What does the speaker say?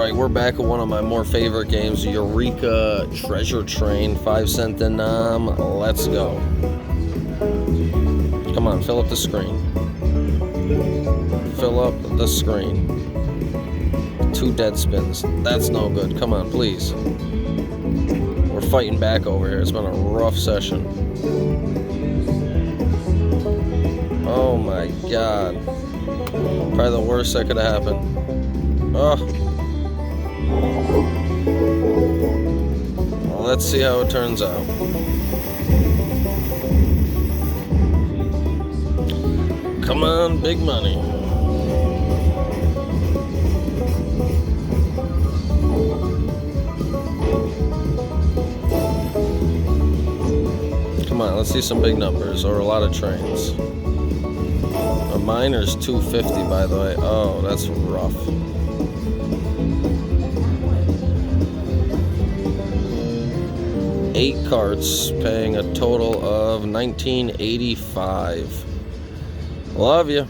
Alright, we're back at one of my more favorite games, Eureka Treasure Train, 5-cent denom. Let's go. Come on, fill up the screen. Fill up the screen. 2 dead spins. That's no good. Come on, please. We're fighting back over here. It's been a rough session. Oh my god. Probably the worst that could have happened. Oh. Well, let's see how it turns out. Come on, big money. Come on, let's see some big numbers or a lot of trains. A miner's 250, by the way. Oh, that's rough. Eight carts, paying a total of $19.85. Love you.